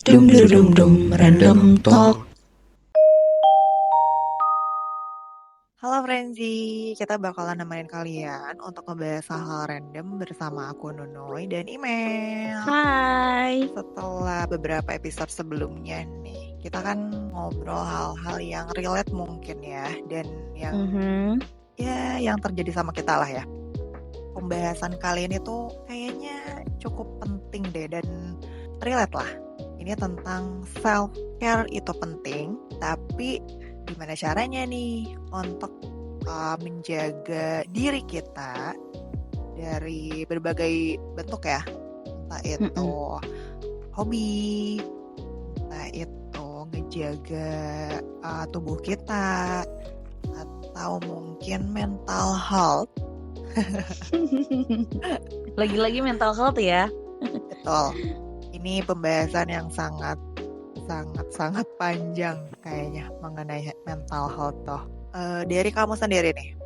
Dum dum dum dum random talk. Halo Frenzy, kita bakalan nemenin kalian untuk ngebahas hal-hal random bersama aku Nunoy dan Email. Hai. Setelah beberapa episode sebelumnya nih, kita kan ngobrol hal-hal yang relate mungkin ya, dan yang yang terjadi sama kita lah ya. Pembahasan kali ini tuh kayaknya cukup penting deh dan relate lah. Ini tentang self-care itu penting, tapi gimana caranya nih untuk menjaga diri kita dari berbagai bentuk ya, entah itu hobi, entah itu ngejaga tubuh kita, atau mungkin mental health. Lagi-lagi mental health ya. Betul. Ini pembahasan yang sangat panjang kayaknya mengenai mental health toh. Dari kamu sendiri nih,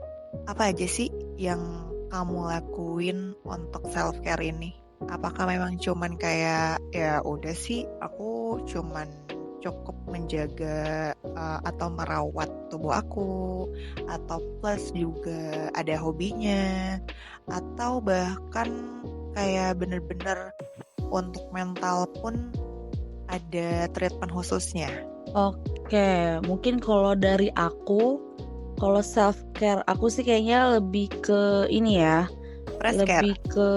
apa aja sih yang kamu lakuin untuk self care ini? Apakah memang cuman kayak ya udah sih aku cuman cukup menjaga atau merawat tubuh aku, atau plus juga ada hobinya, atau bahkan kayak bener-bener untuk mental pun ada treatment khususnya? Oke, mungkin kalau dari aku, kalau self care aku sih kayaknya lebih ke ini ya, Fresh care, lebih ke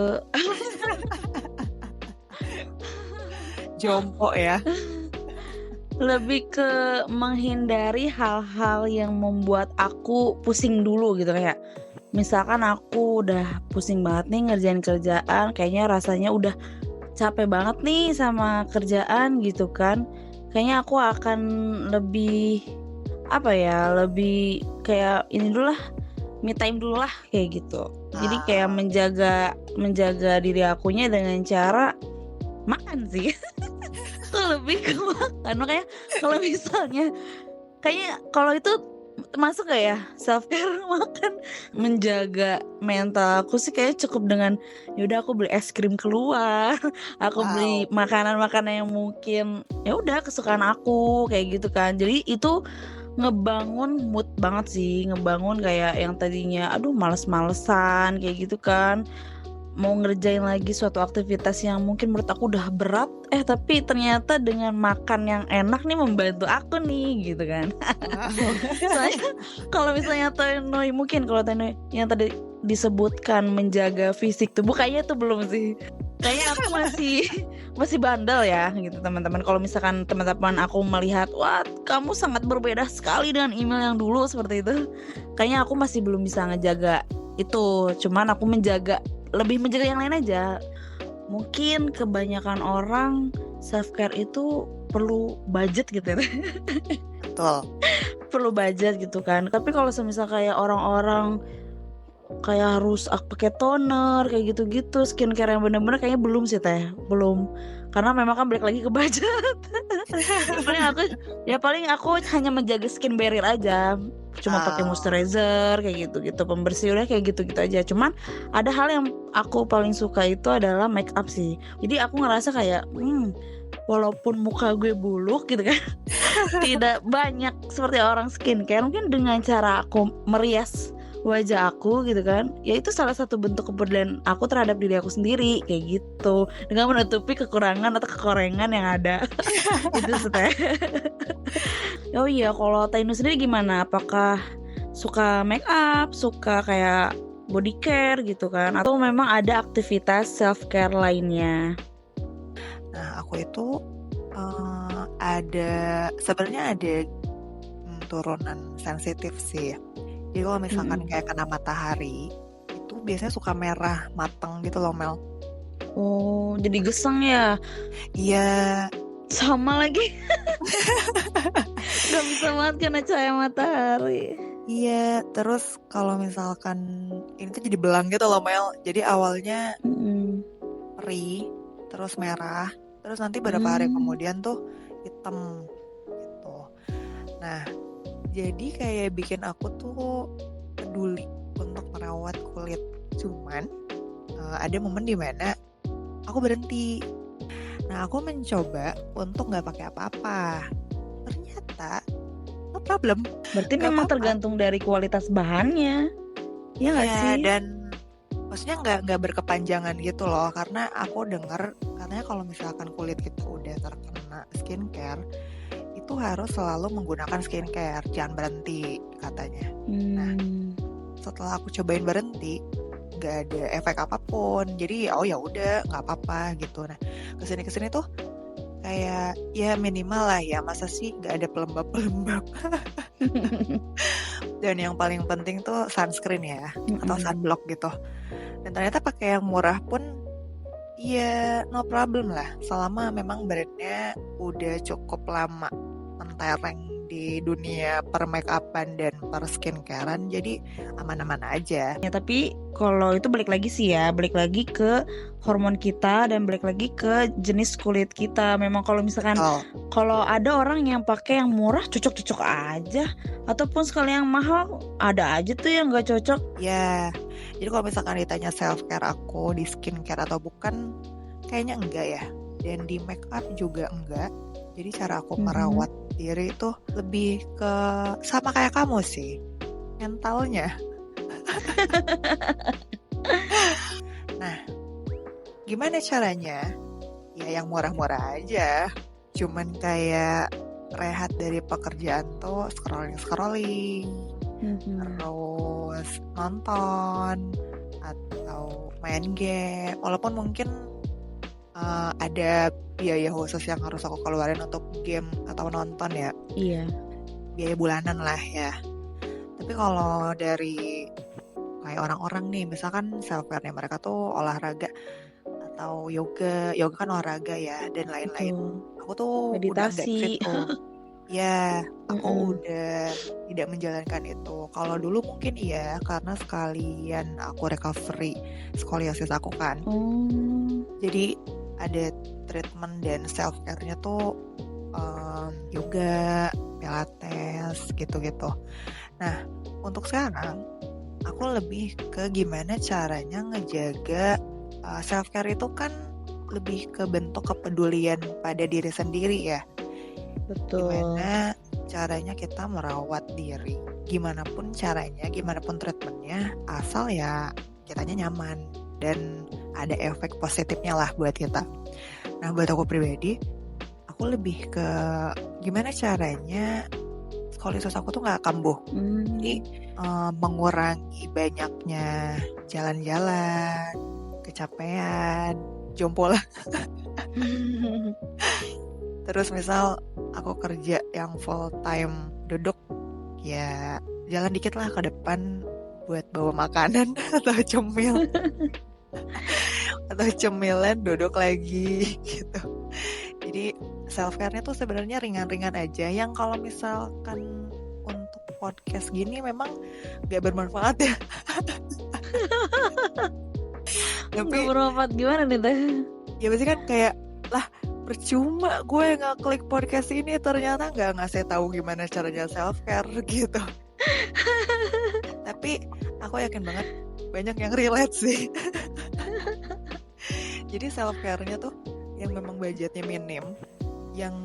jompo ya. lebih ke menghindari hal-hal yang membuat aku pusing dulu gitu. Kayak misalkan aku udah pusing banget nih ngerjain kerjaan, kayaknya rasanya udah capek banget nih sama kerjaan gitu kan. Kayaknya aku akan lebih lebih kayak ini dulu lah, me time dulu lah kayak gitu. Jadi kayak menjaga diri akunya dengan cara makan sih. Aku lebih ke makan. Makanya kalau misalnya kayaknya kalau itu termasuk gak ya self care makan, menjaga mental aku sih kayaknya cukup dengan yaudah aku beli es krim keluar, aku beli makanan-makanan yang mungkin ya udah kesukaan aku kayak gitu kan. Jadi itu ngebangun mood banget sih, ngebangun kayak yang tadinya aduh males-malesan kayak gitu kan, mau ngerjain lagi suatu aktivitas yang mungkin menurut aku udah berat, tapi ternyata dengan makan yang enak nih membantu aku nih gitu kan. Soalnya kalau misalnya Tonoy, mungkin kalau Tonoy yang tadi disebutkan menjaga fisik tubuh, kayaknya tuh belum sih. Kayaknya aku masih bandel ya gitu teman-teman. Kalau misalkan teman-teman aku melihat, wah kamu sangat berbeda sekali dengan email yang dulu seperti itu, kayaknya aku masih belum bisa ngejaga itu. Cuman aku lebih menjaga yang lain aja. Mungkin kebanyakan orang self care itu perlu budget gitu ya. Betul. Perlu budget gitu kan. Tapi kalau semisal kayak orang-orang kayak harus pakai toner kayak gitu-gitu, skincare yang bener-bener kayaknya belum sih teh, belum. Karena memang kan balik lagi ke budget. paling aku hanya menjaga skin barrier aja, cuma pakai moisturizer kayak gitu-gitu, pembersih udah kayak gitu-gitu aja. Cuman ada hal yang aku paling suka itu adalah make up sih. Jadi aku ngerasa kayak walaupun muka gue buluk gitu kan, tidak banyak seperti orang skincare, mungkin dengan cara aku merias wajah aku gitu kan, ya itu salah satu bentuk kepedulian aku terhadap diri aku sendiri kayak gitu, dengan menutupi kekurangan atau kekorengan yang ada. Itu teh. Oh iya, kalau Tainu sendiri gimana? Apakah suka make up, suka kayak body care gitu kan, atau memang ada aktivitas self care lainnya? Nah, aku itu sebenarnya ada turunan sensitif sih. Jadi kalau misalkan kayak kena matahari, itu biasanya suka merah mateng gitu loh, Mel. Oh, jadi geseng ya? Iya. Sama lagi. Gak bisa banget kena cahaya matahari. Iya, terus kalau misalkan ini tuh jadi belang gitu loh, Mel. Jadi awalnya perih, terus merah, terus nanti beberapa hari kemudian tuh hitam gitu. Nah, jadi kayak bikin aku tuh peduli untuk merawat kulit. Cuman ada momen dimana aku berhenti. Nah, aku mencoba untuk nggak pakai apa-apa. Ternyata no problem. Berarti Nggak memang apa-apa. tergantung dari kualitas bahannya. Iya nggak Iya, sih? dan maksudnya nggak berkepanjangan gitu loh. Karena aku denger katanya kalau misalkan kulit kita udah terkena skincare, itu harus selalu menggunakan skincare, jangan berhenti katanya. Nah, setelah aku cobain berhenti, nggak ada efek apapun. Jadi oh ya udah nggak apa-apa gitu. Nah, kesini tuh kayak ya minimal lah ya, masa sih nggak ada pelembab. Dan yang paling penting tuh sunscreen ya, atau sunblock gitu. Dan ternyata pakai yang murah pun ya no problem lah, selama memang brandnya udah cukup lama mentereng di dunia per make upan dan per skincarean, jadi aman-aman aja. Ya tapi kalau itu balik lagi sih ya, balik lagi ke hormon kita dan balik lagi ke jenis kulit kita. Memang kalau misalkan kalau ada orang yang pakai yang murah cocok-cocok aja, ataupun sekali yang mahal ada aja tuh yang nggak cocok. Ya, jadi kalau misalkan ditanya self care aku di skincare atau bukan, kayaknya enggak ya. Dan di make up juga enggak. Jadi cara aku merawat diri itu lebih ke sama kayak kamu sih, mentalnya. Nah, gimana caranya? Ya yang murah-murah aja. Cuman kayak rehat dari pekerjaan tuh scrolling, terus nonton atau main game. Walaupun mungkin ada biaya khusus yang harus aku keluarin untuk game atau nonton ya. Iya. Biaya bulanan lah ya. Tapi kalau dari kayak orang-orang nih, misalkan self-care-nya mereka tuh olahraga atau yoga kan olahraga ya, dan lain-lain. Aku tuh meditasi. udah enggak gitu. Ya, aku udah tidak menjalankan itu. Kalau dulu mungkin iya, karena sekalian aku recovery skoliosis aku kan. Jadi ada treatment dan self care-nya tuh yoga, pilates, gitu-gitu. Nah, untuk sekarang aku lebih ke gimana caranya ngejaga self care itu kan lebih ke bentuk kepedulian pada diri sendiri ya. Betul. Gimana caranya kita merawat diri, gimana pun caranya, gimana pun treatmentnya, asal ya kitanya nyaman dan ada efek positifnya lah buat kita. Nah, buat aku pribadi, aku lebih ke gimana caranya skoliosis aku tuh nggak kambuh. Jadi mengurangi banyaknya jalan-jalan, kecapean, jompo lah. Terus misal aku kerja yang full time duduk, ya jalan dikit lah ke depan buat bawa makanan atau cemil. Atau cemilan, duduk lagi gitu. Jadi self care-nya tuh sebenarnya ringan-ringan aja, yang kalau misalkan untuk podcast gini memang gak bermanfaat ya. Tapi gak bermanfaat gimana nih teh? Ya pasti kan kayak lah percuma gue ngeklik podcast ini ternyata gak ngasih tahu gimana caranya self care gitu. Tapi aku yakin banget banyak yang relate sih. Jadi self care-nya tuh yang memang budgetnya minim, yang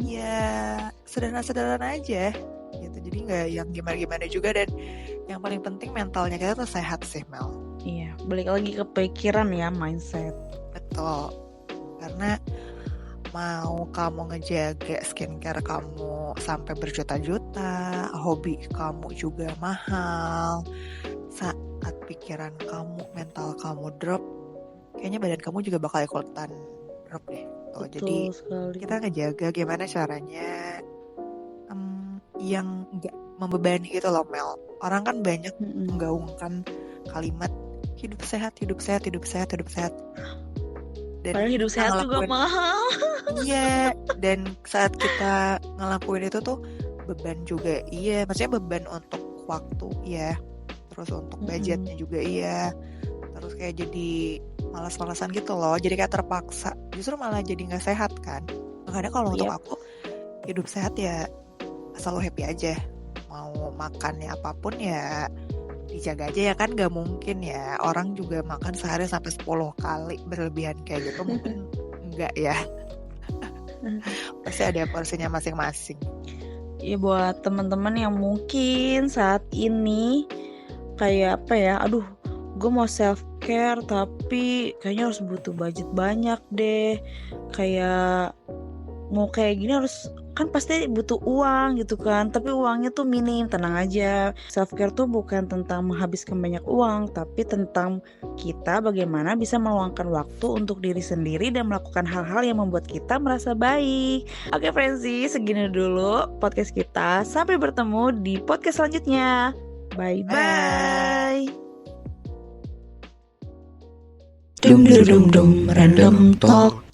ya sederhana-sederhana aja gitu. Jadi nggak yang gimana-gimana juga, dan yang paling penting mentalnya kita tuh sehat sih, Mel. Iya, balik lagi ke pikiran ya, mindset. Betul. Karena mau kamu ngejaga skincare kamu sampai berjuta-juta, hobi kamu juga mahal, saat pikiran kamu, mental kamu drop, kayaknya badan kamu juga bakal ikutan drop deh. Tuh, jadi sekali. Kita ngejaga gimana caranya yang nggak membebani gitu loh, Mel. Orang kan banyak menggaungkan kalimat hidup sehat, hidup sehat, hidup sehat, hidup sehat. Dan padahal hidup sehat juga mahal. Iya, dan saat kita ngelakuin itu tuh beban juga, iya. Maksudnya beban untuk waktu, iya. Terus untuk budgetnya juga, iya. Terus kayak jadi malas-malasan gitu loh. Jadi kayak terpaksa. Justru malah jadi gak sehat kan. Makanya kalau untuk aku, hidup sehat ya asal lo happy aja. Mau makannya apapun ya dijaga aja ya kan. Gak mungkin ya orang juga makan sehari sampai 10 kali berlebihan kayak gitu. Mungkin enggak ya. Pasti ada porsinya masing-masing. Ya buat teman-teman yang mungkin saat ini kayak apa ya, aduh gue mau self care tapi kayaknya harus butuh budget banyak deh, kayak mau kayak gini harus kan pasti butuh uang gitu kan, tapi uangnya tuh minim. Tenang aja, self care tuh bukan tentang menghabiskan banyak uang, tapi tentang kita bagaimana bisa meluangkan waktu untuk diri sendiri dan melakukan hal-hal yang membuat kita merasa baik. Oke Frenzy, segini dulu podcast kita, sampai bertemu di podcast selanjutnya. Bye bye. Dum dum dum dum random talk.